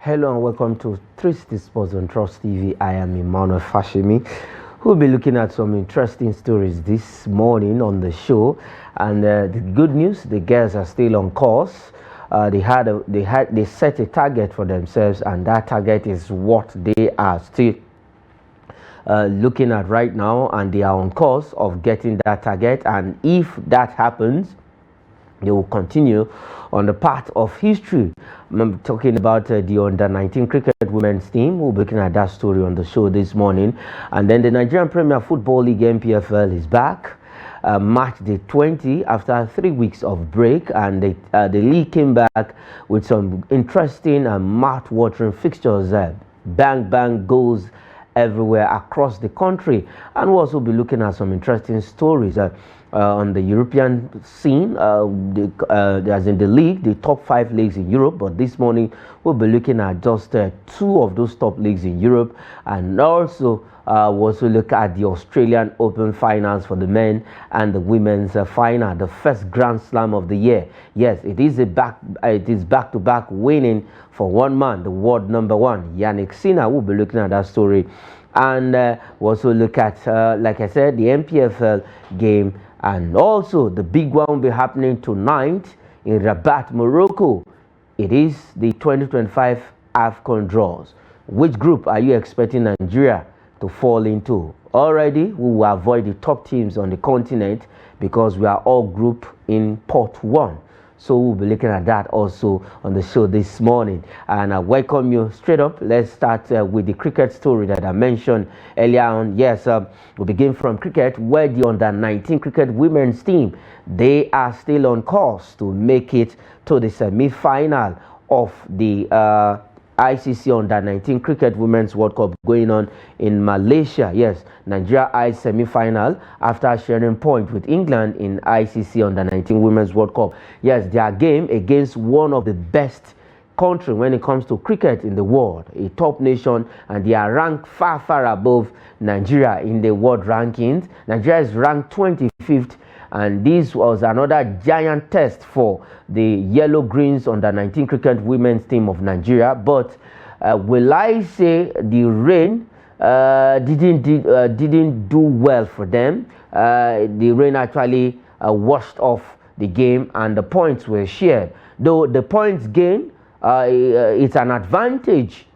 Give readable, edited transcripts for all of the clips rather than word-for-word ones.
Hello and welcome to 360 Sports on Trust TV. I am Emmanuel Fashimi. We'll be looking at some interesting stories this morning on the show. And the good news, the girls are still on course. They set a target for themselves, and that target is what they are still looking at right now, and they are on course of getting that target. And if that happens, they will continue on the path of history. I'm talking about the under-19 cricket women's team. We'll be looking at that story on the show this morning. And then the Nigerian Premier Football League NPFL is back. March the 20th after 3 weeks of break, and the league came back with some interesting and mouth-watering fixtures. Bang goals everywhere across the country, and we'll also be looking at some interesting stories on the European scene. As in the league, the top 5 leagues in Europe, but this morning we'll be looking at just 2 of those top leagues in Europe, and also we'll also look at the Australian Open finals for the men and the women's final, the first Grand Slam of the year. Yes, it is back-to-back winning for one man, the world number 1, Yannick Sinner. We'll be looking at that story, and we'll also look at, like I said, the NPFL game, and also the big one will be happening tonight in Rabat, Morocco. It is the 2025 AFCON draws. Which group are you expecting Nigeria to fall into? Already, we will avoid the top teams on the continent because we are all grouped in pot 1. So we'll be looking at that also on the show this morning. And I welcome you straight up. Let's start with the cricket story that I mentioned earlier on. Yes, we'll begin from cricket, where the under-19 cricket women's team, they are still on course to make it to the semi-final of the ICC Under-19 Cricket Women's World Cup going on in Malaysia. Yes, Nigeria eyes semi-final after sharing point with England in ICC Under-19 Women's World Cup. Yes, their game against one of the best country when it comes to cricket in the world, a top nation, and they are ranked far above Nigeria in the world rankings. Nigeria is ranked 25th, and this was another giant test for the Yellow Greens Under-19 cricket women's team of Nigeria. But will I say the rain didn't do well for them? The rain actually washed off the game, and the points were shared. Though the points gained, it's an advantage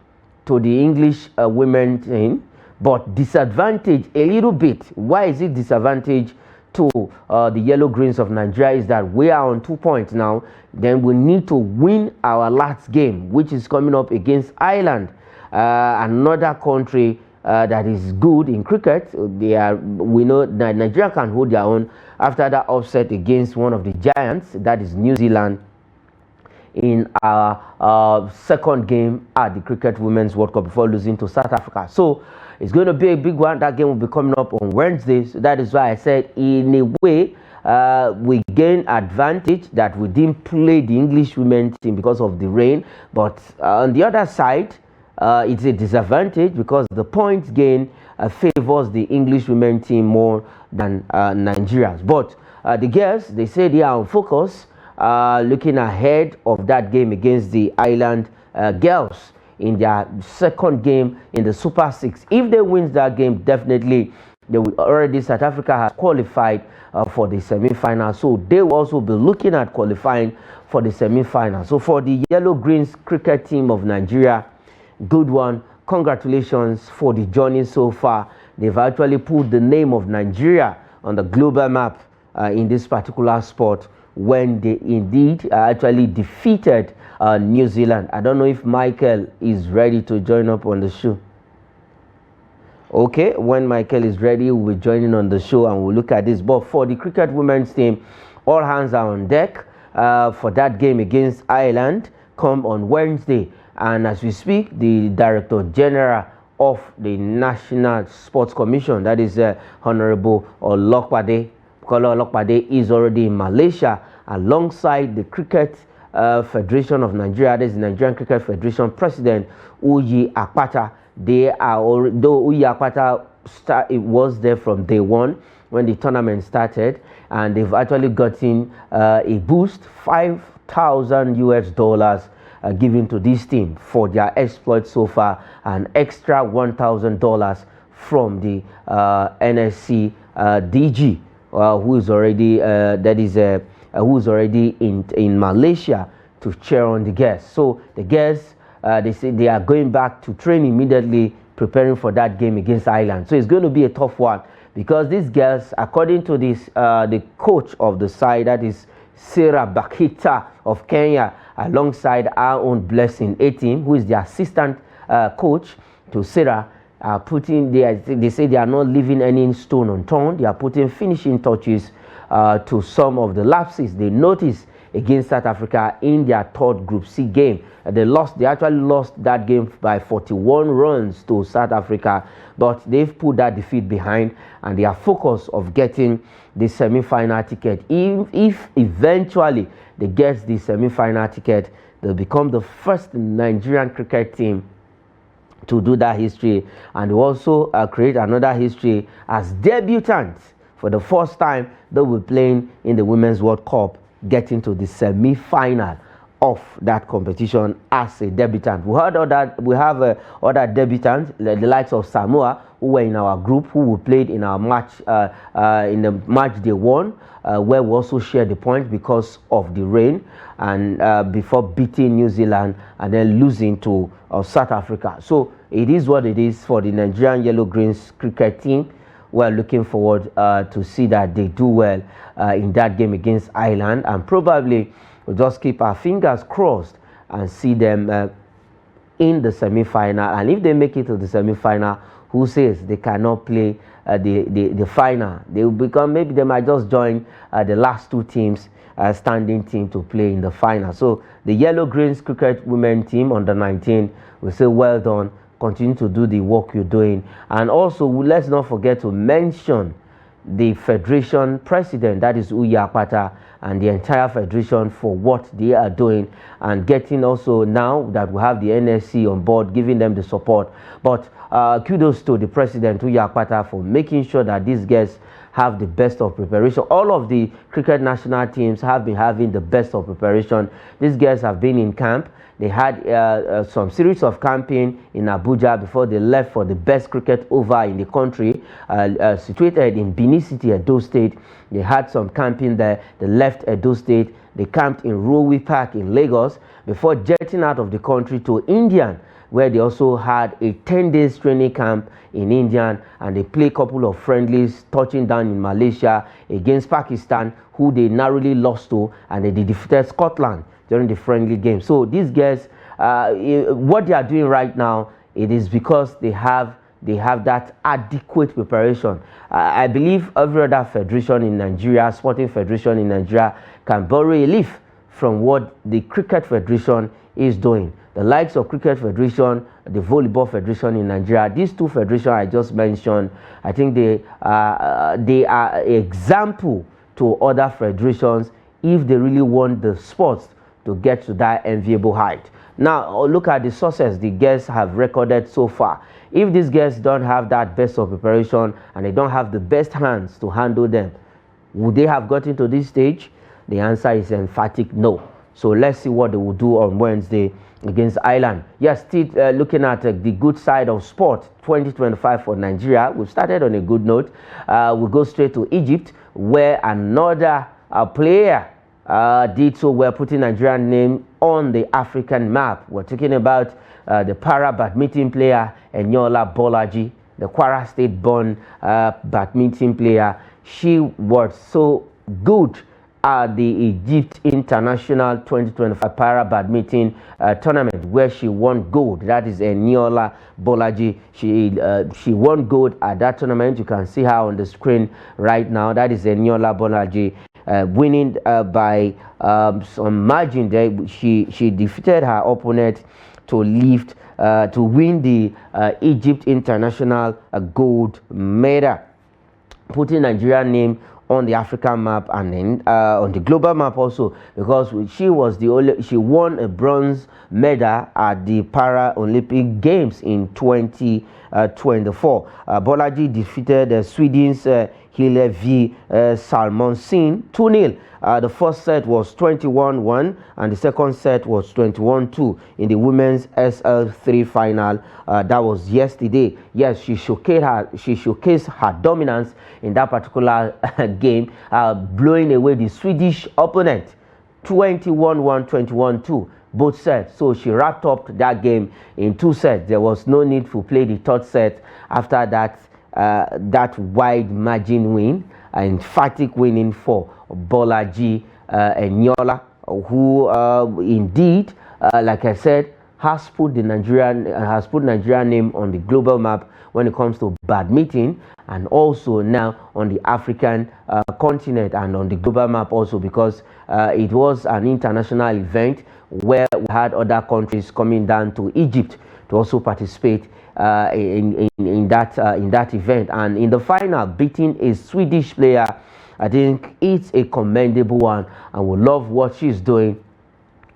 to the English women team, but disadvantage a little bit. Why is it disadvantage to the Yellow Greens of Nigeria? Is that we are on 2 points now. Then we need to win our last game, which is coming up against Ireland, another country that is good in cricket. We know that Nigeria can hold their own after that upset against one of the giants, that is New Zealand, in our second game at the Cricket Women's World Cup before losing to South Africa. So it's going to be a big one. That game will be coming up on Wednesday. So that is why I said, in a way, we gain advantage that we didn't play the English women's team because of the rain. But on the other side, it's a disadvantage because the points gain favors the English women's team more than Nigerians. But the girls, they say they are on focus, looking ahead of that game against the Ireland girls in their second game in the Super 6. If they win that game, definitely they will already, South Africa has qualified for the semi-final. So they will also be looking at qualifying for the semi-final. So for the Yellow Greens cricket team of Nigeria, good one. Congratulations for the journey so far. They've actually put the name of Nigeria on the global map in this particular sport, when they indeed actually defeated New Zealand. I don't know if Michael is ready to join up on the show. Okay, when Michael is ready, we'll be joining on the show and we'll look at this. But for the cricket women's team, all hands are on deck for that game against Ireland come on Wednesday. And as we speak, the Director General of the National Sports Commission, that is Honorable Olokpade is already in Malaysia alongside the Cricket Federation of Nigeria. That is the Nigerian Cricket Federation President Uyi Akpata. They are, though Uyi Akpata was there from day one when the tournament started, and they've actually gotten a boost, $5,000 given to this team for their exploits so far, an extra $1,000 from the NSC DG, who is already who's already in Malaysia to cheer on the girls. So the girls, they say they are going back to train immediately, preparing for that game against Ireland. So it's going to be a tough one, because these girls, according to this the coach of the side, that is Sarah Bakita of Kenya, alongside our own Blessing 18, who is the assistant coach to Sarah, putting they say they are not leaving any stone unturned. They are putting finishing touches to some of the lapses they noticed against South Africa in their third Group C game. They actually lost that game by 41 runs to South Africa, but they've put that defeat behind, and they are focused of getting the semi-final ticket. If eventually they get the semi-final ticket, they'll become the first Nigerian cricket team to do that history, and they also create another history as debutants. For the first time, they will be playing in the Women's World Cup, getting to the semi-final of that competition as a debutant. We have other debutants, the likes of Samoa, who were in our group, who played in our match, in the match they won, where we also shared the point because of the rain, and before beating New Zealand and then losing to South Africa. So it is what it is for the Nigerian Yellow Greens cricket team. We're looking forward to see that they do well in that game against Ireland, and probably we'll just keep our fingers crossed and see them in the semi-final. And if they make it to the semi-final, who says they cannot play the final? They will become, maybe they might just join the last two teams, standing team, to play in the final. So the Yellow Greens cricket women team under 19 will say well done. Continue to do the work you're doing. And also, let's not forget to mention the federation president, that is Uya Akpata, and the entire federation for what they are doing, and getting also, now that we have the NSC on board, giving them the support. But kudos to the president Uya Akpata for making sure that these guys have the best of preparation. All of the cricket national teams have been having the best of preparation. These guys have been in camp. They had some series of camping in Abuja before they left for the best cricket over in the country, situated in Benin City, Edo State. They had some camping there. They left Edo State. They camped in Rowi Park in Lagos before jetting out of the country to India, where they also had a 10-day training camp in India, and they play a couple of friendlies, touching down in Malaysia against Pakistan, who they narrowly lost to, and they defeated Scotland during the friendly game. So these guys, what they are doing right now, it is because they have that adequate preparation. I believe every other federation in Nigeria, sporting federation in Nigeria, can borrow a leaf from what the Cricket Federation is doing. The likes of Cricket Federation, the Volleyball Federation in Nigeria, these two federations I just mentioned, I think they are an example to other federations if they really want the sports to get to that enviable height. Now, look at the success the girls have recorded so far. If these girls don't have that best of preparation and they don't have the best hands to handle them, would they have gotten to this stage? The answer is emphatic no. So let's see what they will do on Wednesday against Ireland. Yes, still looking at the good side of sport 2025 for Nigeria. We've started on a good note. We'll go straight to Egypt, where another player did so well, putting Nigerian name on the African map. We're talking about the para badminton player Eniola Bolaji, the Kwara State born badminton player. She was so good at the Egypt International 2025 para badminton tournament, where she won gold. That is Eniola Bolaji. She won gold at that tournament. You can see her on the screen right now. That is Eniola Bolaji. Winning by some margin there. She defeated her opponent to lift to win the Egypt International gold medal, putting Nigerian name on the African map and then on the global map also, because she won a bronze medal at the Paralympic Games in 2024. Bolaji defeated Sweden's Hile v Salmon Sin 2-0. The first set was 21-1 and the second set was 21-2 in the women's SL3 final. That was yesterday. Yes, she showcased her dominance in that particular game, blowing away the Swedish opponent 21-1, 21-2. Both sets. So she wrapped up that game in 2 sets. There was no need to play the third set after that that wide margin win, emphatic winning for Bolaji Eniola, who indeed, like I said, has put Nigerian name on the global map when it comes to badminton, and also now on the African continent and on the global map also, because it was an international event where we had other countries coming down to Egypt to also participate in that event, and in the final beating a Swedish player. I think it's a commendable one, and we love what she's doing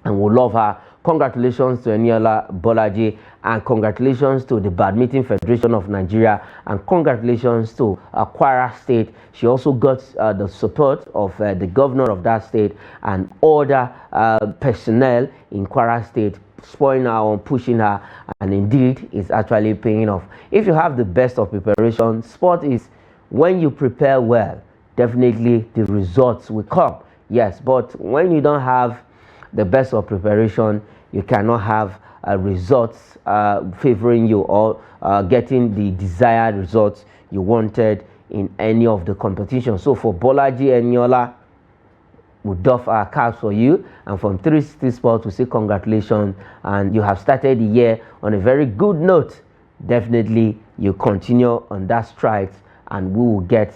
and we love her. Congratulations to Eniola Bolaji, and congratulations to the Badminton Federation of Nigeria, and congratulations to Kwara State. She also got the support of the governor of that state and other personnel in Kwara State, spoiling her on pushing her, and indeed it's actually paying off. If you have the best of preparation, sport is when you prepare well, definitely the results will come. Yes, but when you don't have the best of preparation, you cannot have results favoring you or getting the desired results you wanted in any of the competitions. So for Bolaji Eniola, we doff our caps for you, and from 360 Sports we say congratulations, and you have started the year on a very good note. Definitely you continue on that stride, and we will get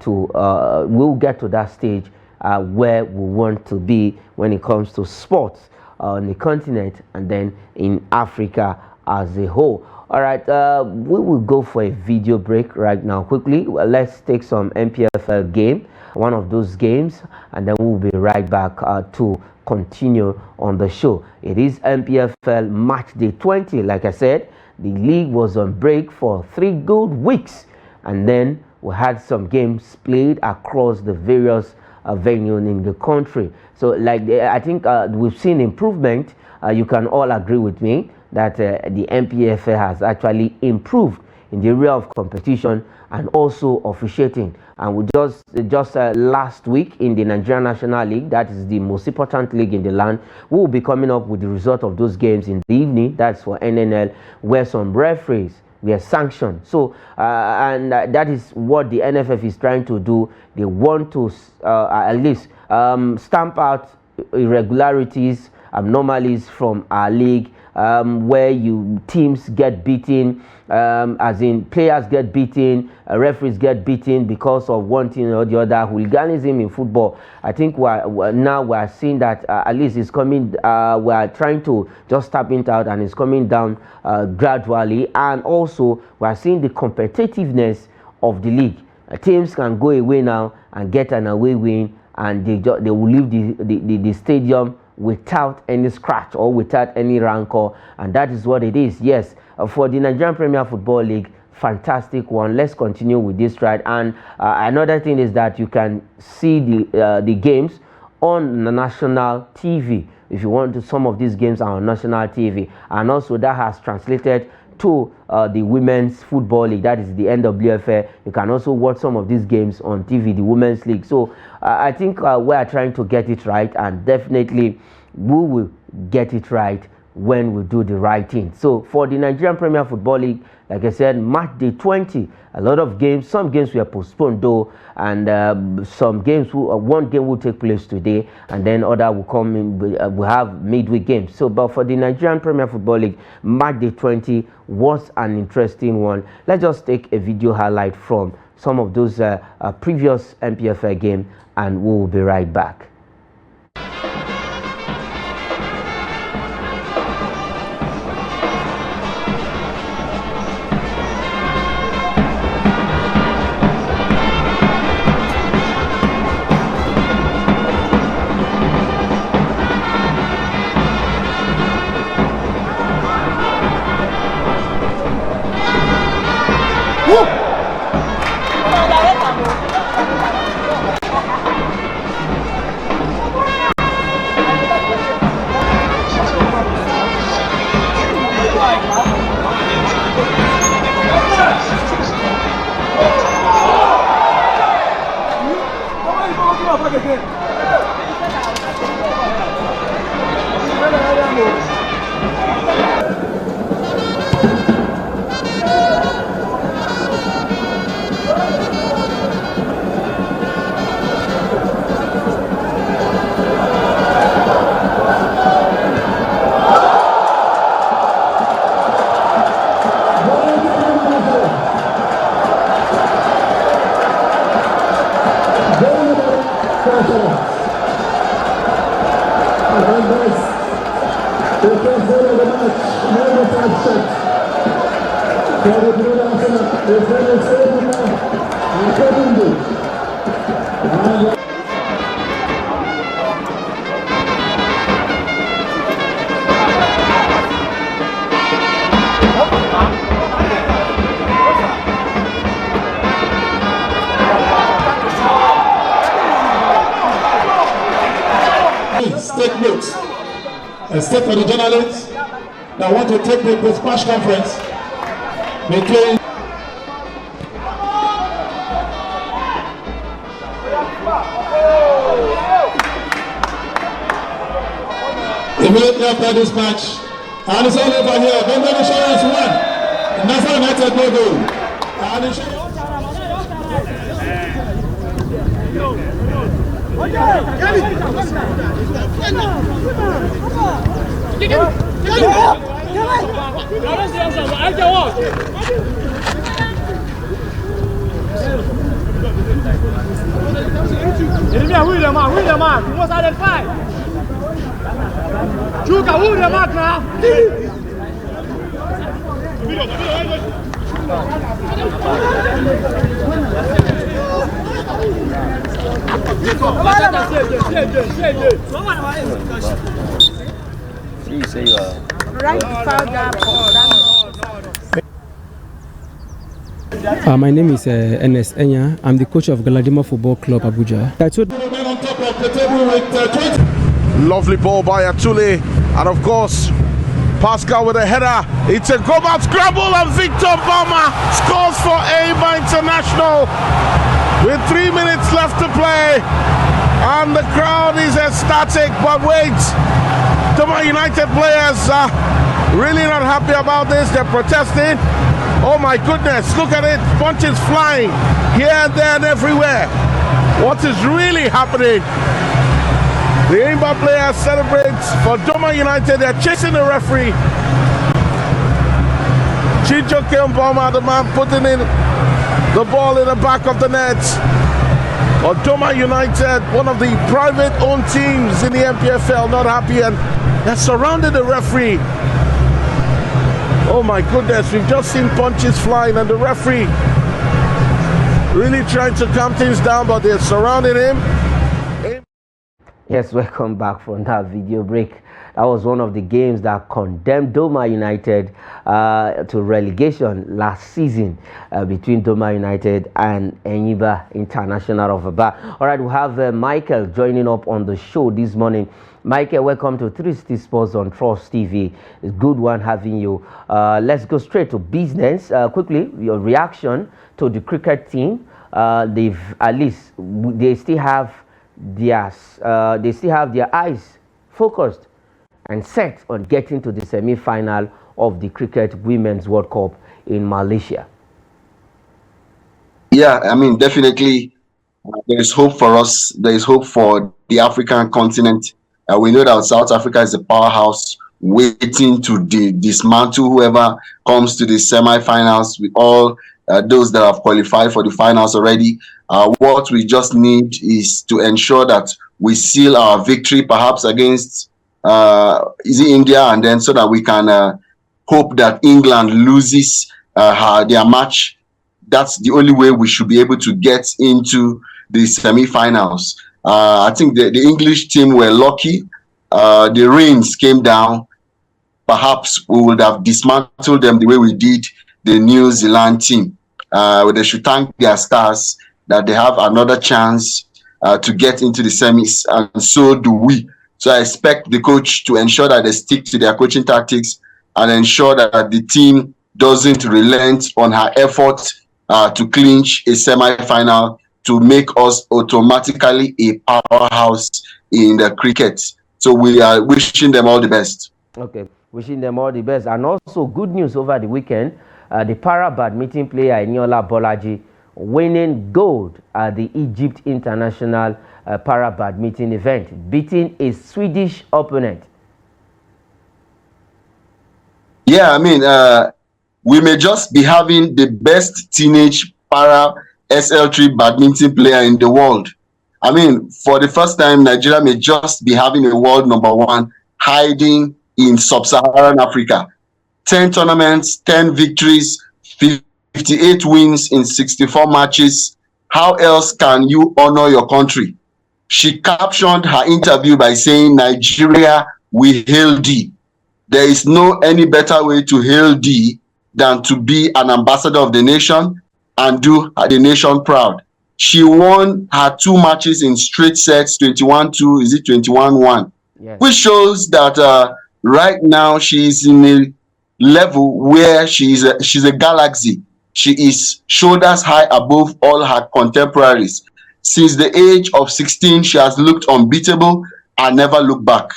to that stage where we want to be when it comes to sports on the continent and then in Africa as a whole. All right, we will go for a video break right now. Quickly, let's take some MPFL game, one of those games, and then we'll be right back to continue on the show. It is MPFL match day 20. Like I said, the league was on break for 3 good weeks, and then we had some games played across the various venues in the country. So like I think we've seen improvement. You can all agree with me that the MPFL has actually improved in the area of competition and also officiating. And we just last week in the Nigerian National League, that is the most important league in the land, we will be coming up with the result of those games in the evening. That's for NNL, where some referees were sanctioned. So and that is what the NFF is trying to do. They want to at least stamp out irregularities, abnormalities from our league, where teams get beaten, as in players get beaten, referees get beaten because of one thing or the other. Hooliganism in football, I think we're seeing that at least it's coming. We are trying to just tap it out, and it's coming down gradually. And also we are seeing the competitiveness of the league. Teams can go away now and get an away win, and they will leave the stadium without any scratch or without any rancor, and that is what it is. Yes, for the Nigerian Premier Football League, fantastic one. Let's continue with this stride. And another thing is that you can see the games on the national TV. If you want to, some of these games are on national TV, and also that has translated to the Women's Football League, that is the NWFL. You can also watch some of these games on TV, the Women's League. So I think we are trying to get it right, and definitely we will get it right when we do the right thing. So for the Nigerian Premier Football League, like I said, match day 20, a lot of games. Some games were postponed though, and some games, one game will take place today, and then other will come in. We have midweek games. So, but for the Nigerian Premier Football League, match day 20 was an interesting one. Let's just take a video highlight from some of those previous MPFL games, and we will be right back. Take notes. Except for the journalists that want to take the post-match conference between immediately after this match, and it's all over here. Bengal Insurance won. Nassau United no goal. And My name is Ernest Enya. I'm the coach of Galadima Football Club Abuja. Lovely ball by Atule, and of course Pascal with a header. It's a go-back scramble, and Victor Bama scores for AIMA International with 3 minutes left to play, and the crowd is ecstatic. But wait, Doma United players are really not happy about this. They're protesting. Oh my goodness, look at it, punches flying here and there and everywhere. What is really happening? The AIMA players celebrate for Doma United. They're chasing the referee. Chijoke Mboma, the man putting in the ball in the back of the net. For Doma United, one of the private-owned teams in the MPFL, not happy, and they're surrounded the referee. Oh my goodness, we've just seen punches flying, and the referee really trying to calm things down, but they're surrounding him. Yes, welcome back from that video break. That was one of the games that condemned Doma United to relegation last season between Doma United and AIMA International of Rabat. All right, we have Michael joining up on the show this morning. Michael, welcome to 360 Sports on Trust TV. It's a good one having you. Let's go straight to business. Quickly, your reaction to the cricket team. They've at least they still have their eyes focused and set on getting to the semi-final of the Cricket Women's World Cup in Malaysia. Yeah, I mean, definitely there is hope for us. There is hope for the African continent. We know that South Africa is a powerhouse waiting to dismantle whoever comes to the semi-finals with all those that have qualified for the finals already. What we just need is to ensure that we seal our victory, perhaps against India, and then so that we can hope that England loses their match. That's the only way we should be able to get into the semi-finals. I think the English team were lucky. The rains came down. Perhaps we would have dismantled them the way we did the New Zealand team. They should thank their stars that they have another chance to get into the semis, and so do we. So I expect the coach to ensure that they stick to their coaching tactics and ensure that the team doesn't relent on her effort to clinch a semi-final to make us automatically a powerhouse in the cricket. So we are wishing them all the best. Okay, wishing them all the best. And also good news over the weekend, the para badminton player Eniola Bolaji winning gold at the Egypt International para badminton event, beating a Swedish opponent. Yeah, I mean, we may just be having the best teenage para SL3 badminton player in the world. I mean, for the first time, Nigeria may just be having a world number one hiding in sub-Saharan Africa. 10 tournaments, 10 victories, 58 wins in 64 matches. How else can you honor your country? She captioned her interview by saying, "Nigeria, we hail thee." There is no any better way to hail thee than to be an ambassador of the nation and do the nation proud. She won her 2 matches in straight sets, 21-2, is it 21-1? Yes. Which shows that right now she is in a level where she's a galaxy. She is shoulders high above all her contemporaries. Since the age of 16, she has looked unbeatable and never looked back.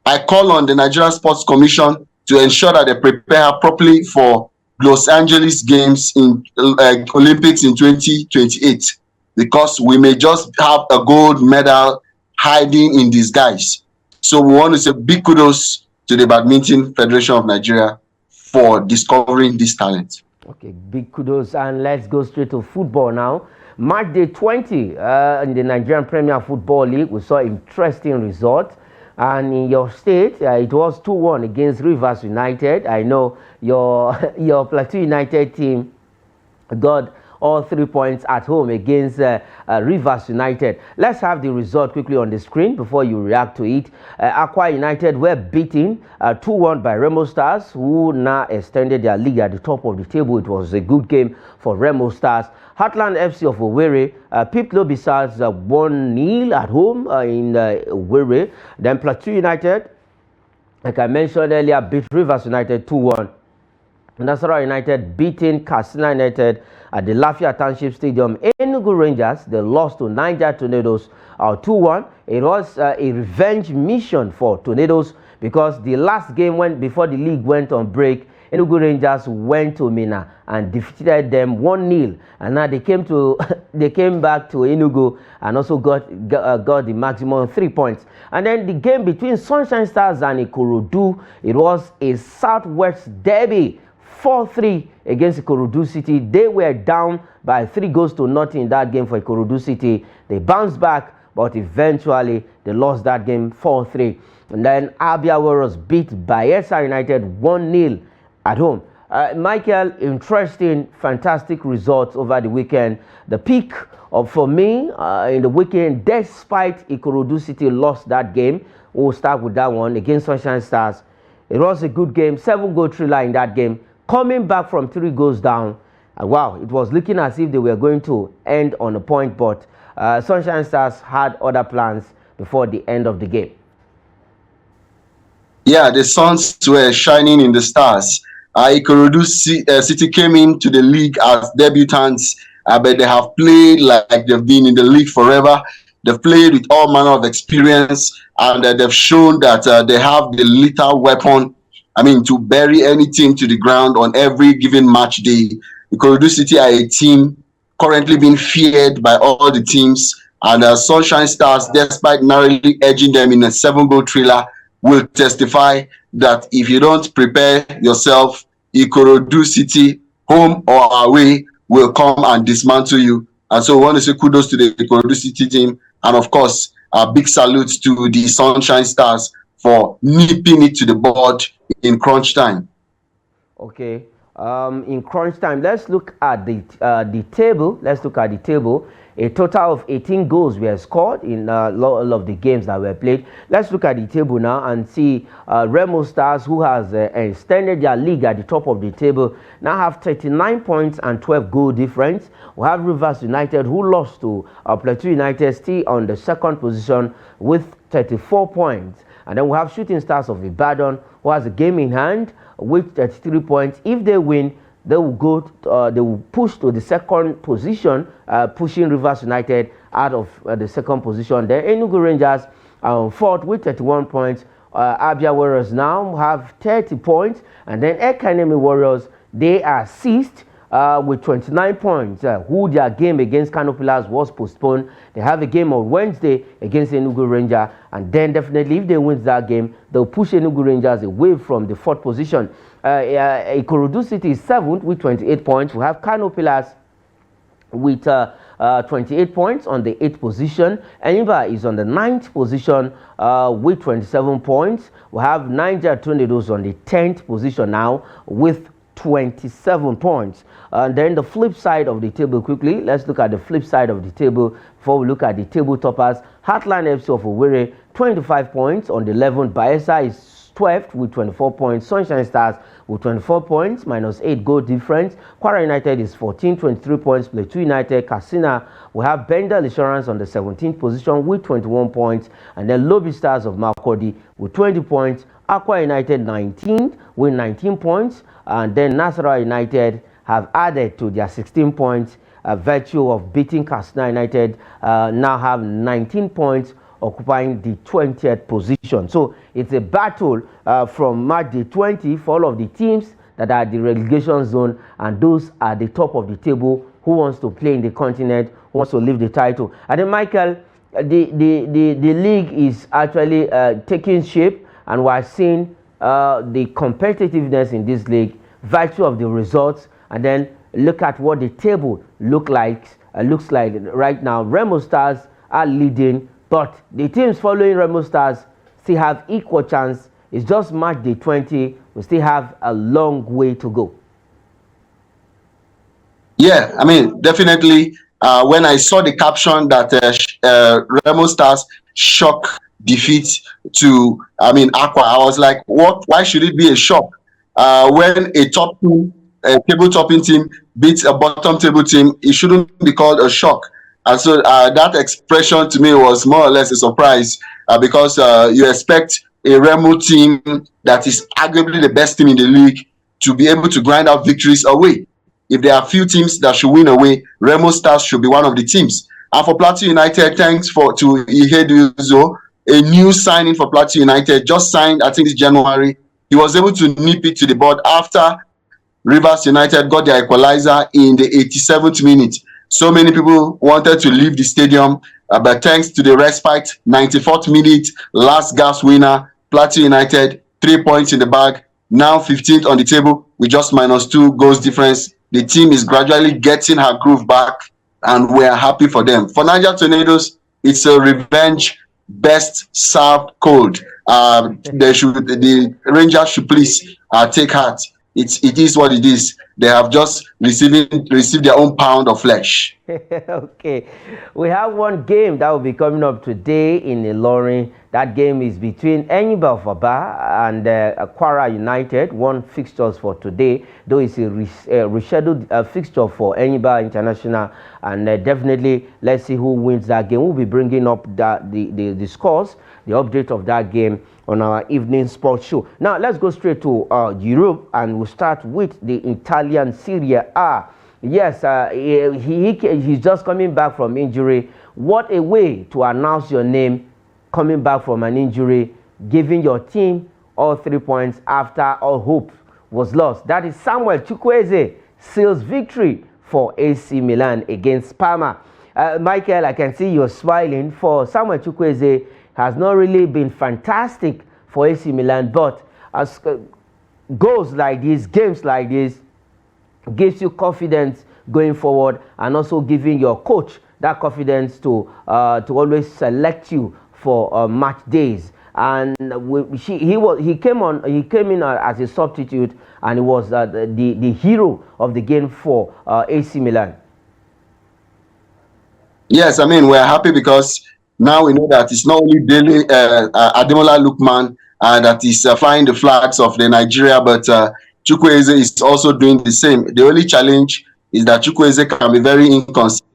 I call on the Nigerian Sports Commission to ensure that they prepare her properly for Los Angeles Games in Olympics in 2028, because we may just have a gold medal hiding in disguise. So we want to say big kudos to the Badminton Federation of Nigeria for discovering this talent. Okay, big kudos, and let's go straight to football now. Match day 20 in the Nigerian Premier Football League, we saw interesting results. And in your state, it was 2-1 against Rivers United. I know your Plateau United team got all 3 points at home against Rivers United. Let's have the result quickly on the screen before you react to it. Akwa United were beaten 2-1 by Remo Stars, who now extended their league at the top of the table. It was a good game for Remo Stars. Heartland FC of Owerri pipped Lobisars 1-0 at home in Owerri. Then Plateau United, like I mentioned earlier, beat Rivers United 2-1. Nasarawa United beating Katsina United at the Lafia Township Stadium. Enugu Rangers, they lost to Niger Tornadoes 2-1. It was a revenge mission for Tornadoes because the last game before the league went on break, Enugu Rangers went to Mina and defeated them 1-0, and now they came back to Enugu and also got the maximum 3 points. And then the game between Sunshine Stars and Ikorodu, it was a Southwest derby, 4-3 against Ikorodu City. They were down by 3-0 in that game for Ikorodu City. They bounced back, but eventually they lost that game 4-3. And then Abia Warriors beat Bayelsa United 1-0 at home. Michael, interesting, fantastic results over the weekend. The peak for me in the weekend, despite Ikorodu City lost that game, we'll start with that one against Sunshine Stars. It was a good game, 7-goal thriller in that game. Coming back from 3 goals down, wow, it was looking as if they were going to end on a point, but Sunshine Stars had other plans before the end of the game. Yeah, the suns were shining in the stars. Ikorodu City came into the league as debutants, but they have played like they've been in the league forever. They've played with all manner of experience, and they've shown that they have the lethal weapon, to bury any team to the ground on every given match day. Ikorodu City are a team currently being feared by all the teams, and Sunshine Stars, despite narrowly edging them in a 7-goal thriller, will testify that if you don't prepare yourself, Ikorodu City, home or away, will come and dismantle you. And so we want to say kudos to the Ikorodu City team, and of course, a big salute to the Sunshine Stars for nipping it to the bud in crunch time. Okay. In crunch time, let's look at the table. Let's look at the table. A total of 18 goals were scored in all of the games that were played. Let's look at the table now and see Remo Stars, who has extended their league at the top of the table, now have 39 points and 12 goal difference. We have Rivers United, who lost to Plateau United, still on the second position with 34 points. And then we have Shooting Stars of Ibadan, who has a game in hand with 33 points. If they win, they will they will push to the second position, pushing Rivers United out of the second position. Then Enugu Rangers fourth with 31 points. Abia Warriors now have 30 points, and then Ekanemi Warriors, they are sixth with 29 points. Who their game against Kano Pillars was postponed. They have a game on Wednesday against Enugu Rangers, and then definitely if they win that game, they'll push Enugu Rangers away from the fourth position. Ikorodu City is seventh with 28 points. We have Kano Pillars with 28 points on the 8th position. Enyimba is on the 9th position with 27 points. We have Niger Tornadoes on the 10th position now with 27 points. And then the flip side of the table quickly. Let's look at the flip side of the table before we look at the table toppers. Heartland FC of Owerri, 25 points on the 11th. Bayelsa is 12th with 24 points. Sunshine Stars with 24 points, minus 8 goal difference. Kwara United is 14, 23 points. Plateau United, Katsina. We have Bendel Insurance on the 17th position with 21 points. And then Lobby Stars of Makurdi with 20 points. Aqua United 19 with 19 points. And then Nasarawa United have added to their 16 points, virtue of beating Katsina United, now have 19 points, occupying the 20th position. So it's a battle from March the 20th for all of the teams that are at the relegation zone, and those at the top of the table who wants to play in the continent, who wants to lift the title. And then, Michael, the league is actually taking shape, and we're seeing the competitiveness in this league, virtue of the results. And then look at what the table looks like right now. Remo Stars are leading, but the teams following Remo Stars still have equal chance. It's just March the 20th. We still have a long way to go. Yeah, I mean, definitely. When I saw the caption that Remo Stars shock defeat to, Aqua, I was like, what? Why should it be a shock? When a top team, a table topping team beats a bottom table team, it shouldn't be called a shock. And so that expression to me was more or less a surprise, because you expect a Remo team that is arguably the best team in the league to be able to grind out victories away. If there are few teams that should win away, Remo Stars should be one of the teams. And for Plateau United, thanks to Iheduzo, a new signing for Plateau United, just signed, I think it's January. He was able to nip it to the board after Rivers United got their equalizer in the 87th minute. So many people wanted to leave the stadium, but thanks to the respite, 94th minute, last gasp winner, Plateau United, 3 points in the bag, now 15th on the table with just minus 2 goals difference. The team is gradually getting her groove back, and we're happy for them. For Niger Tornadoes, it's a revenge best served cold. The Rangers should please take heart. It is what it is. They have just received their own pound of flesh. Okay, we have one game that will be coming up today in Ilorin. That game is between Enyimba of Aba and Kwara United. One fixtures for today, though it's a rescheduled fixture for Enyimba International. And definitely, let's see who wins that game. We'll be bringing up the scores, the update of that game on our evening sports show. Now, let's go straight to Europe, and we'll start with the Italian Serie A. Yes, he's just coming back from injury. What a way to announce your name coming back from an injury, giving your team all 3 points after all hope was lost. That is Samuel Chukwueze seals victory for AC Milan against Parma. Michael, I can see you're smiling. For Samuel Chukwueze, has not really been fantastic for AC Milan, but as goals like this, games like this, gives you confidence going forward, and also giving your coach that confidence to always select you for match days. And he came in as a substitute, and he was the hero of the game for AC Milan. Yes, I mean, we're happy because now we know that it's not only Ademola Lookman that is flying the flags of the Nigeria, but Chukwueze is also doing the same. The only challenge is that Chukwueze can be very inconsistent.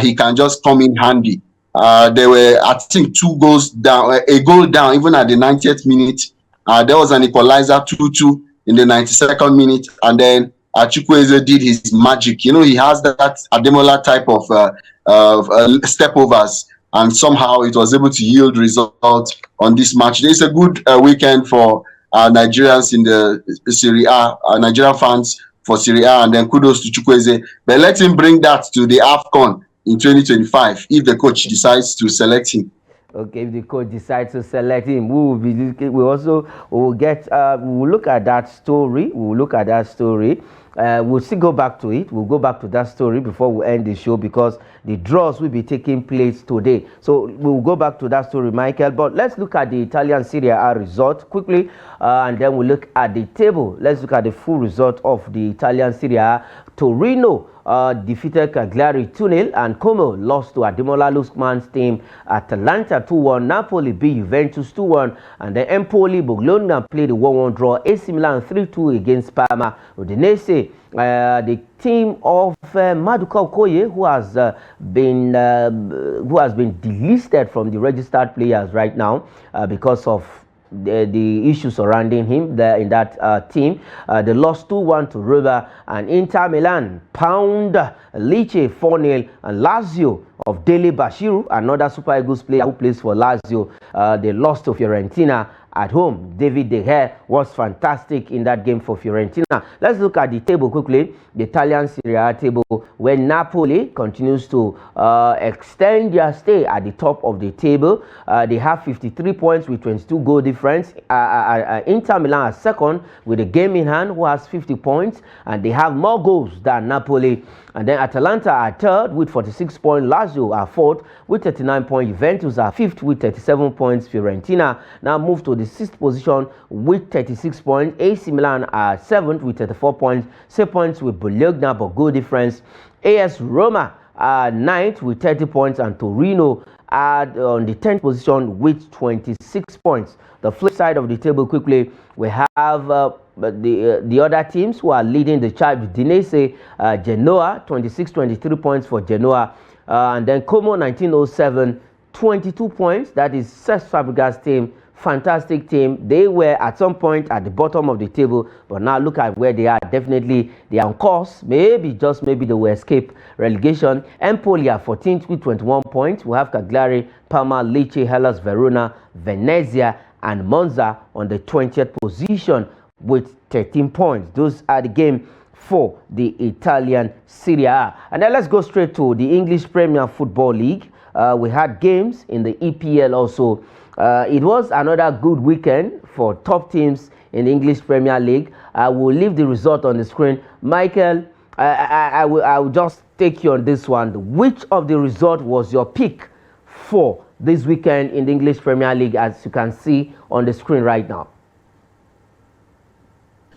He can just come in handy. There were, I think, 2 goals down, a goal down, even at the 90th minute. There was an equalizer 2-2 in the 92nd minute, and then Chukwueze did his magic. You know, he has that Ademola type of stepovers, and somehow it was able to yield results on this match. It's a good weekend for Nigerians in the Serie A, Nigerian fans for Serie A, and then kudos to Chukwueze. But let him bring that to the AFCON in 2025 if the coach decides to select him. Okay, if the coach decides to select him, we will be. We will look at that story. We'll still go back to it. We'll go back to that story before we end the show, because the draws will be taking place today. So we'll go back to that story, Michael. But let's look at the Italian Serie A result quickly, and then we'll look at the table. Let's look at the full result of the Italian Serie A. Torino defeated Cagliari 2-0, and Como lost to Ademola Lookman's team. Atalanta 2-1, Napoli beat Juventus 2-1, and then Empoli Bologna played a 1-1 draw. AC Milan 3-2 against Parma. Udinese, the team of Maduka Okoye, who has been delisted from the registered players right now because of the issues surrounding him there in that team. They lost 2-1 to Rabat, and Inter Milan pound Lecce 4-0, and Lazio of Dele Bashiru, another Super Eagles player who plays for Lazio, they lost to Fiorentina at home. David De Gea was fantastic in that game for Fiorentina. Let's look at the table quickly. The Italian Serie A table, where Napoli continues to extend their stay at the top of the table. They have 53 points with 22 goal difference. Inter Milan are second with a game in hand, who has 50 points, and they have more goals than Napoli. And then Atalanta are third with 46 points. Lazio are fourth with 39 points. Juventus are fifth with 37 points. Fiorentina now move to the sixth position with 36 points. AC Milan are seventh with 34 points. Same points with Bologna, but goal difference. AS Roma are ninth with 30 points, and Torino are on the 10th position with 26 points. The flip side of the table quickly, we have the other teams who are leading the charge. Udinese, Genoa, 23 points for Genoa, and then Como 1907, 22 points. That is Cesc Fabregas' team. Fantastic team. They were at some point at the bottom of the table, but now look at where they are. Definitely they are on course. Maybe, just maybe, they will escape relegation. Empoli are 14th with 21 points. We have Cagliari, Parma, Lecce, Hellas Verona, Venezia, and Monza on the 20th position with 13 points. Those are the game for the Italian Serie A. And then let's go straight to the English Premier Football League. We had games in the EPL also. It was another good weekend for top teams in the English Premier League. I will leave the result on the screen. Michael, I will just take you on this one. Which of the result was your pick for this weekend in the English Premier League, as you can see on the screen right now?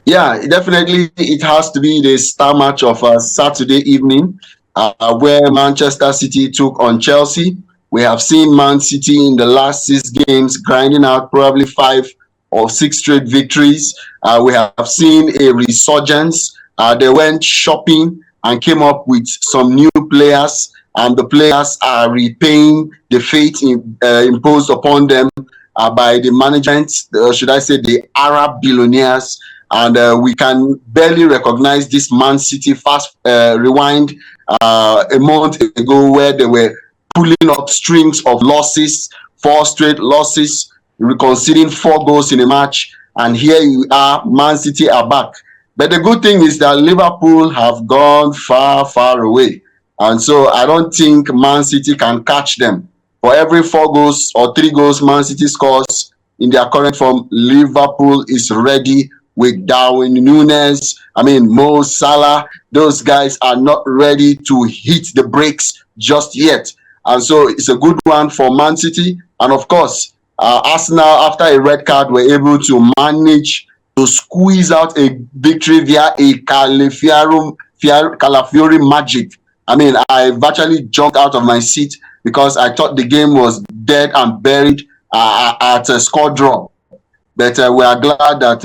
Yeah, definitely it has to be the star match of Saturday evening, where Manchester City took on Chelsea. We have seen Man City in the last 6 games grinding out probably 5 or 6 straight victories. We have seen a resurgence. They went shopping and came up with some new players, and the players are repaying the fate imposed upon them by the management, should I say the Arab billionaires. And we can barely recognize this Man City. Fast rewind a month ago, where they were pulling up strings of losses, 4 straight losses, conceding 4 goals in a match. And here you are, Man City are back. But the good thing is that Liverpool have gone far, far away. And so I don't think Man City can catch them. For every 4 goals or 3 goals Man City scores in their current form, Liverpool is ready with Darwin Núñez, Mo Salah. Those guys are not ready to hit the brakes just yet. And so it's a good one for Man City. And of course, Arsenal, after a red card, were able to manage to squeeze out a victory via a Calafiori magic. I virtually jumped out of my seat because I thought the game was dead and buried at a score draw. But we are glad that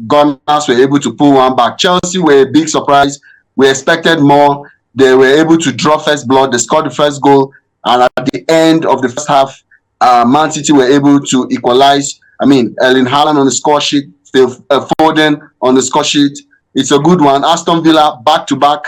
Gunners were able to pull one back. Chelsea were a big surprise. We expected more. They were able to draw first blood. They scored the first goal. And at the end of the first half, Man City were able to equalize I mean, Erling Haaland on the score sheet, Phil Foden on the score sheet. It's a good one. Aston Villa back-to-back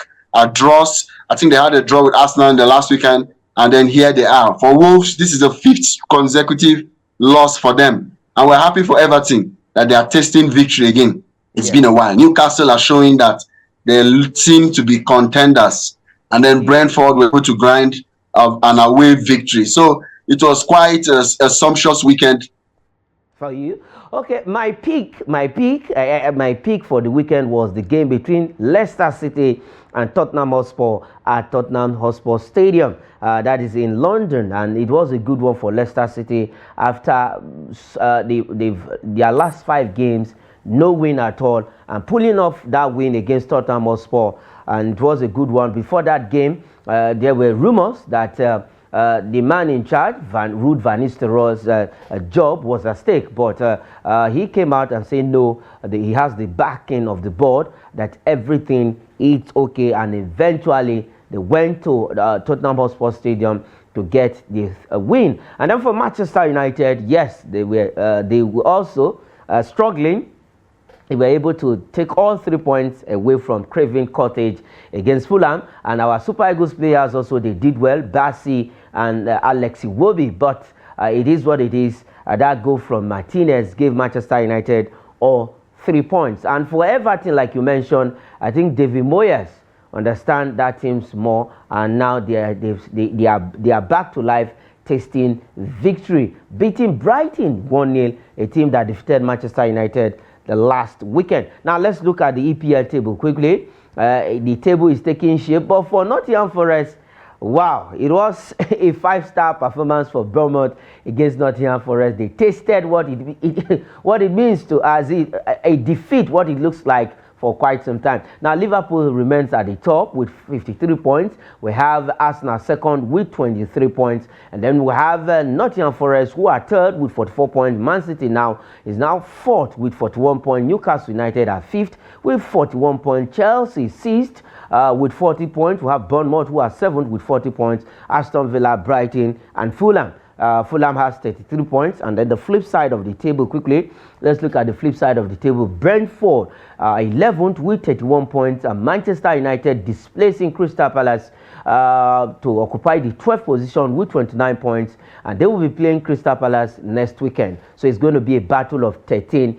draws. I think they had a draw with Arsenal in the last weekend, and then here they are. For Wolves, this is the 5th consecutive loss for them. And we're happy for Everton that they are tasting victory again. It's been a while. Newcastle are showing that they seem to be contenders. And then Brentford were able to grind an away victory. So it was quite a sumptuous weekend for you. Okay, my peak for the weekend was the game between Leicester City and Tottenham Hotspur at Tottenham Hotspur Stadium. That is in London, and it was a good one for Leicester City after their last 5 games, no win at all, and pulling off that win against Tottenham Hotspur, and it was a good one. Before that game, there were rumors that the man in charge, Ruud van Nistelrooy's job was at stake, but he came out and said no, he has the backing of the board, that everything is okay, and eventually they went to Tottenham Hotspur Stadium to get the win. And then for Manchester United, yes, they were also struggling. They were able to take all 3 points away from Craven Cottage against Fulham, and our Super Eagles players also, they did well, Bassi and Alex Iwobi, but it is what it is. That goal from Martinez gave Manchester United all 3 points. And for Everton, like you mentioned, I think David Moyes understand that teams more, and now they are back to life, tasting victory, beating Brighton 1-0, a team that defeated Manchester United the last weekend. Now let's look at the EPL table quickly. The table is taking shape, but for Nottingham Forest, wow, it was a 5-star performance for Bournemouth against Nottingham Forest. They tasted what it means to as a defeat, what it looks like for quite some time. Now Liverpool remains at the top with 53 points. We have Arsenal second with 23 points, and then we have Nottingham Forest, who are third with 44 points. Man City now is fourth with 41 points. Newcastle United are fifth with 41 points. Chelsea sixth with 40 points. We have Bournemouth, who are seventh with 40 points. Aston Villa, Brighton, and Fulham. Fulham has 33 points. And then the flip side of the table quickly, let's look at the flip side of the table. Brentford 11th with 31 points, and Manchester United displacing Crystal Palace to occupy the 12th position with 29 points, and they will be playing Crystal Palace next weekend. So it's going to be a battle of 12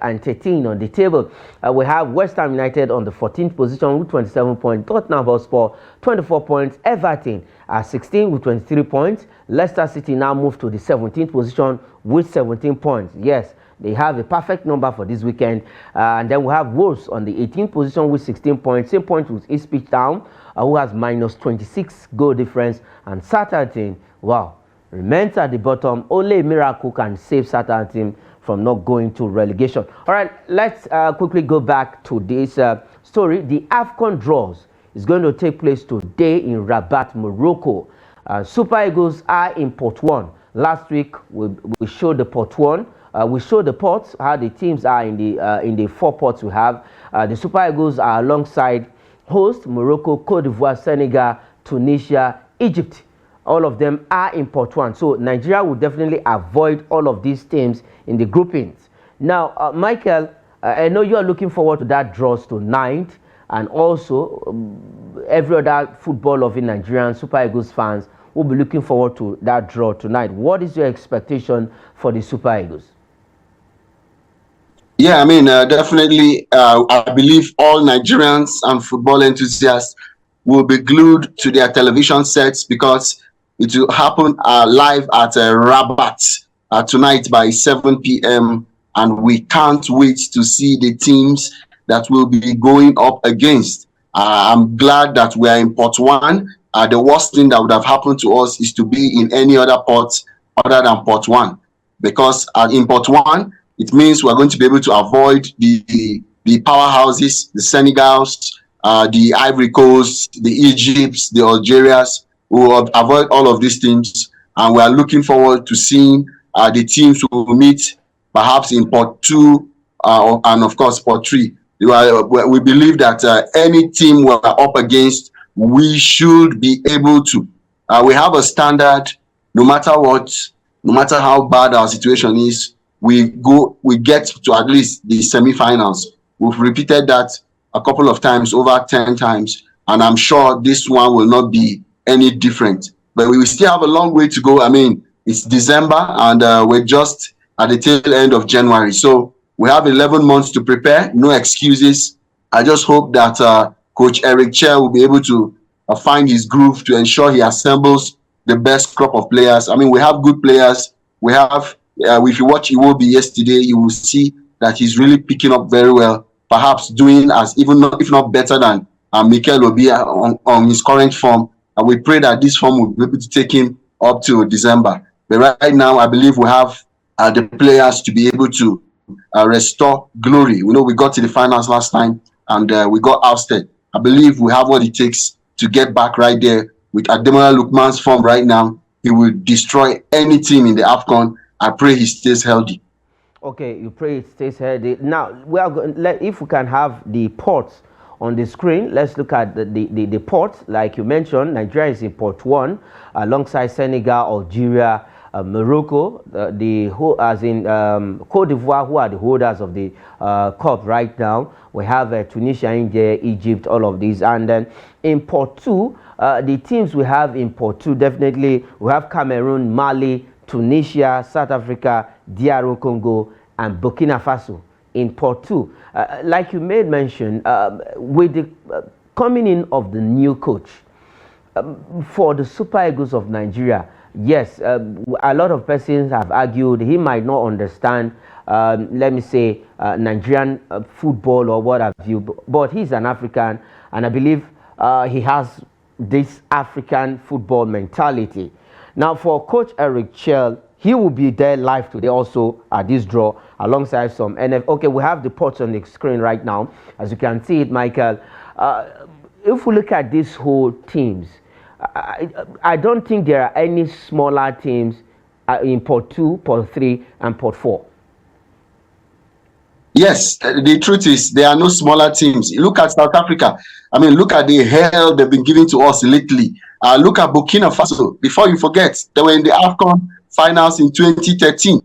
and 13 on the table. We have West Ham United on the 14th position with 27 points, Tottenham Hotspur 24 points, Everton 16 with 23 points. Leicester City now moved to the 17th position with 17 points. Yes, they have a perfect number for this weekend. And then we have Wolves on the 18th position with 16 points. Same point with Ipswich Town, who has minus 26 goal difference. And Southampton, wow, remains at the bottom. Only a miracle can save Southampton from not going to relegation. All right, let's quickly go back to this story. The AFCON draws is going to take place today in Rabat, Morocco. Super Eagles are in Pot 1. Last week, we showed the Pot 1. We showed the pots, how the teams are in the 4 pots we have. The Super Eagles are alongside host Morocco, Cote d'Ivoire, Senegal, Tunisia, Egypt. All of them are in Pot 1. So Nigeria will definitely avoid all of these teams in the groupings. Now, Michael, I know you are looking forward to that draws tonight, and also every other football loving Nigerian Super Eagles fans will be looking forward to that draw tonight. What is your expectation for the Super Eagles? Yeah, I mean, definitely, I believe all Nigerians and football enthusiasts will be glued to their television sets, because it will happen live at Rabat tonight by 7 p.m. And we can't wait to see the teams that will be going up against. I'm glad that we are in Pot 1. The worst thing that would have happened to us is to be in any other pot other than Pot 1, because in Pot 1, it means we're going to be able to avoid the powerhouses, the Senegals, the Ivory Coast, the Egypts, the Algerias. We will avoid all of these teams, and we are looking forward to seeing the teams who will meet perhaps in Pot 2 and of course Pot 3. We believe that any team we're up against, we should be able to. We have a standard, no matter what, no matter how bad our situation is, we get to at least the semi-finals. We've repeated that a couple of times, over 10 times, and I'm sure this one will not be any different. But we will still have a long way to go. I mean, it's December, and we're just at the tail end of January. So we have 11 months to prepare, no excuses. I just hope that Coach Eric Chair will be able to find his groove to ensure he assembles the best crop of players. I mean, we have good players. We have, if you watch Iwobi yesterday, you will see that he's really picking up very well, perhaps doing as if not better than Mikel Obi on his current form. And we pray that this form will be able to take him up to December. But right now, I believe we have the players to be able to restore glory. We know we got to the finals last time and we got ousted. I believe we have what it takes to get back right there. With Ademola Lookman's form right now, he will destroy any team in the AFCON. I pray he stays healthy. Okay, you pray it stays healthy. Now, we are going, if we can have the ports on the screen, let's look at the ports. Like you mentioned, Nigeria is in port 1, alongside Senegal, Algeria, Morocco, as in Cote d'Ivoire, who are the holders of the cup right now. We have Tunisia, India, Egypt, all of these. And then in port 2, the teams we have in port 2, definitely we have Cameroon, Mali, Tunisia, South Africa, DR Congo, and Burkina Faso in port 2. Like you made mention, with the coming in of the new coach for the Super Eagles of Nigeria, yes, a lot of persons have argued he might not understand, let me say, Nigerian football or what have you, but he's an African, and I believe he has this African football mentality. Now, for Coach Eric Chell, he will be there live today also at this draw alongside some NF. Okay, we have the ports on the screen right now. As you can see it, Michael, if we look at these whole teams, I don't think there are any smaller teams in port 2, port 3, and port 4. Yes, the truth is there are no smaller teams. Look at South Africa. I mean, look at the hell they've been giving to us lately. Look at Burkina Faso. Before you forget, they were in the AFCON finals in 2013.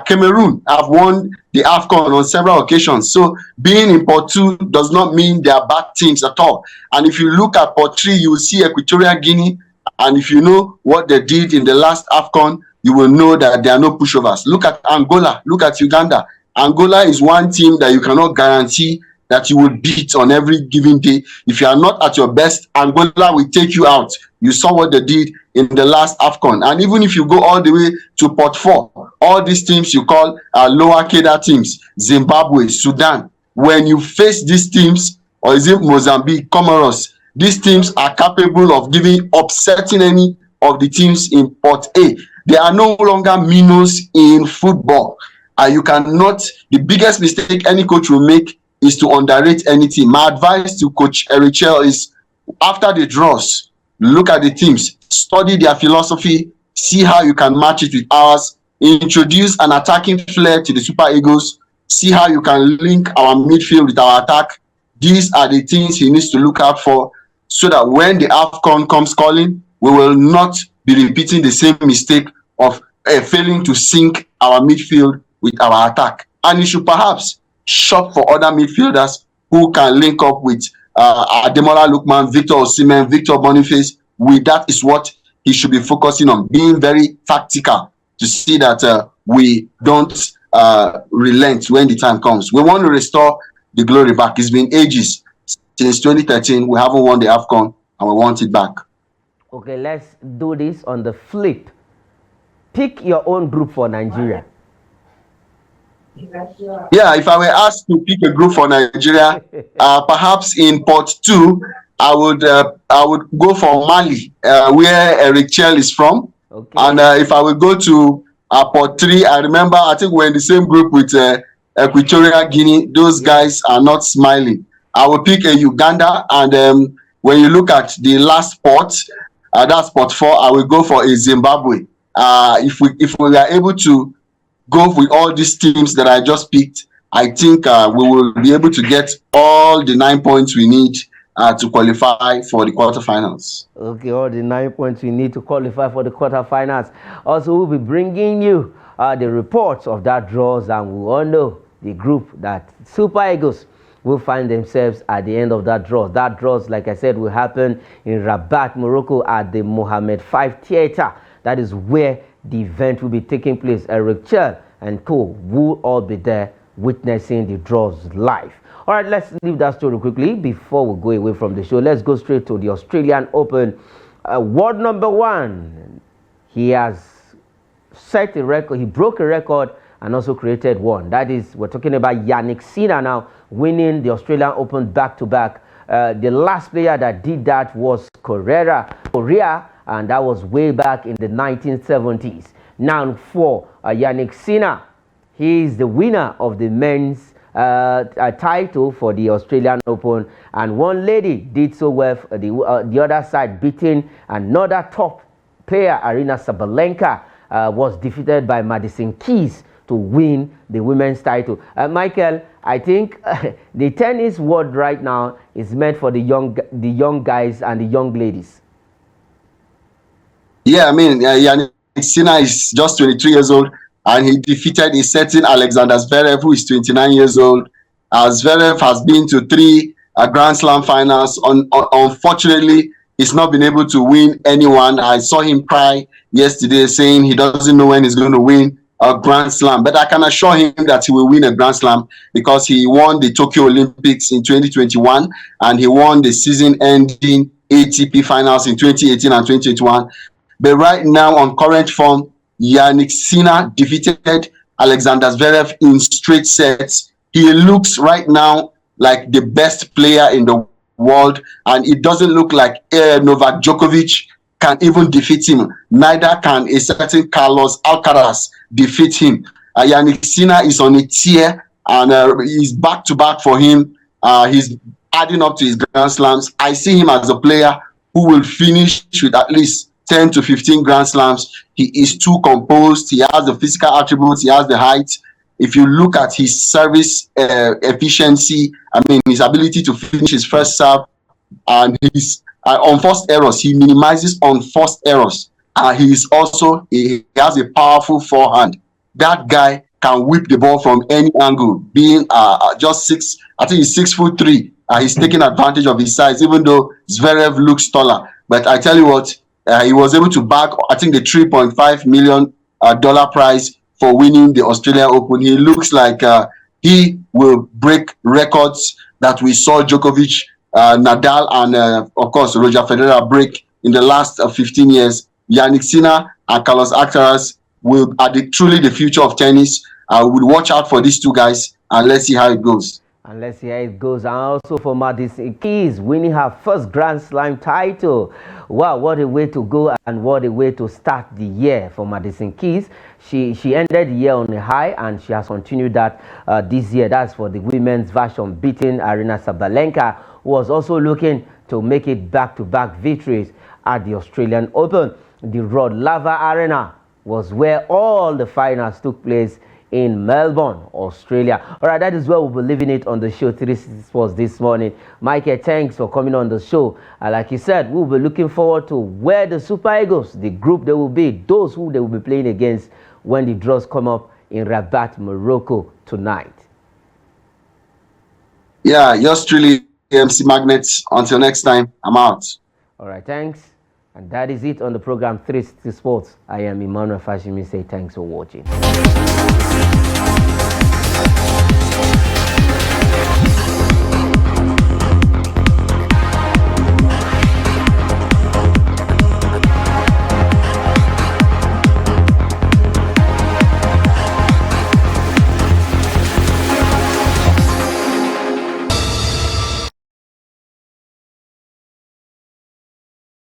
Cameroon have won the AFCON on several occasions. So being in port 2 does not mean they are bad teams at all. And if you look at port 3, you will see Equatorial Guinea. And if you know what they did in the last AFCON, you will know that there are no pushovers. Look at Angola. Look at Uganda. Angola is one team that you cannot guarantee that you will beat on every given day. If you are not at your best, Angola will take you out. You saw what they did in the last AFCON. And even if you go all the way to port 4, all these teams you call lower cadre teams, Zimbabwe, Sudan, when you face these teams, or is it Mozambique, Comoros, these teams are capable of upsetting any of the teams in port A. They are no longer minnows in football. You cannot, the biggest mistake any coach will make is to underrate any team. My advice to Coach Eric Chell is, after the draws, look at the teams, study their philosophy, see how you can match it with ours, introduce an attacking flair to the Super Eagles, see how you can link our midfield with our attack. These are the things he needs to look out for, so that when the AFCON comes calling, we will not be repeating the same mistake of failing to sync our midfield with our attack. And he should perhaps shop for other midfielders who can link up with Ademola Lookman, Victor Osimhen, Victor Boniface. That is what he should be focusing on, being very tactical to see that we don't relent when the time comes. We want to restore the glory back. It's been ages. Since 2013, we haven't won the AFCON, and we want it back. Okay, let's do this on the flip. Pick your own group for Nigeria. Yeah, if I were asked to pick a group for Nigeria, perhaps in port 2, I would go for Mali, where Eric Chell is from. Okay. And if I would go to port 3, I think we're in the same group with Equatorial Guinea. Those guys are not smiling. I will pick a Uganda, and when you look at the last port, that's port 4, I will go for a Zimbabwe. If we are able to go with all these teams that I just picked, I think we will be able to get all the 9 points we need to qualify for the quarterfinals. Okay, all the 9 points we need to qualify for the quarterfinals. Also, we'll be bringing you the reports of that draws, and we all know the group that Super Eagles will find themselves at the end of that draw. That draws, like I said, will happen in Rabat, Morocco at the Mohammed V Theater. That is where the event will be taking place. Eric Chell and co will all be there witnessing the draws live. All right, let's leave that story quickly before we go away from the show. Let's go straight to the Australian Open. World number one. He has set a record. He broke a record and also created one. That is, we're talking about Jannik Sinner now winning the Australian Open back-to-back. The last player that did that was Korea, and that was way back in the 1970s. Now for Jannik Sinner, he is the winner of the men's title for the Australian Open, and one lady did so well for the other side, beating another top player. Aryna Sabalenka was defeated by Madison Keys to win the women's title. Michael, I think the tennis world right now is meant for the young guys and the young ladies. Yeah, I mean, Jannik Sinner is just 23 years old, and he defeated a certain Alexander Zverev, who is 29 years old. Zverev has been to 3 Grand Slam finals. Unfortunately, he's not been able to win anyone. I saw him cry yesterday, saying he doesn't know when he's going to win a Grand Slam. But I can assure him that he will win a Grand Slam, because he won the Tokyo Olympics in 2021, and he won the season-ending ATP finals in 2018 and 2021. But right now, on current form, Jannik Sinner defeated Alexander Zverev in straight sets. He looks right now like the best player in the world, and it doesn't look like Novak Djokovic can even defeat him. Neither can a certain Carlos Alcaraz defeat him. Jannik Sinner is on a tear, and he's back-to-back for him. He's adding up to his Grand Slams. I see him as a player who will finish with at least 10 to 15 Grand Slams. He is too composed. He has the physical attributes. He has the height. If you look at his service efficiency, I mean, his ability to finish his first serve, and his unforced errors, he minimizes unforced errors. He has a powerful forehand. That guy can whip the ball from any angle. Being just 6, I think he's 6'3". He's taking advantage of his size, even though Zverev looks taller. But I tell you what, he was able to bag, I think, the $3.5 million prize for winning the Australian Open. He looks like he will break records that we saw Djokovic, Nadal, and of course Roger Federer break in the last 15 years. Jannik Sinner and Carlos Alcaraz are truly the future of tennis. We'll watch out for these two guys, and let's see how it goes. And let's see how it goes. And also for Madison Keys winning her first Grand Slam title. Wow, what a way to go, and what a way to start the year for Madison Keys. She ended the year on a high, and she has continued that this year. That's for the women's version, beating Aryna Sabalenka, who was also looking to make it back-to-back victories at the Australian Open. The Rod Laver Arena was where all the finals took place in Melbourne, Australia. All right, that is where we'll be leaving it on the show 360 Sports this morning. Michael, thanks for coming on the show. Like you said, we'll be looking forward to where the Super Eagles, the group they will be, those who they will be playing against when the draws come up in Rabat, Morocco tonight. Yeah, yours truly, MC Magnets. Until next time, I'm out. All right, thanks. And that is it on the program 360 Sports. I am Emmanuel Fashimi. Say thanks for watching.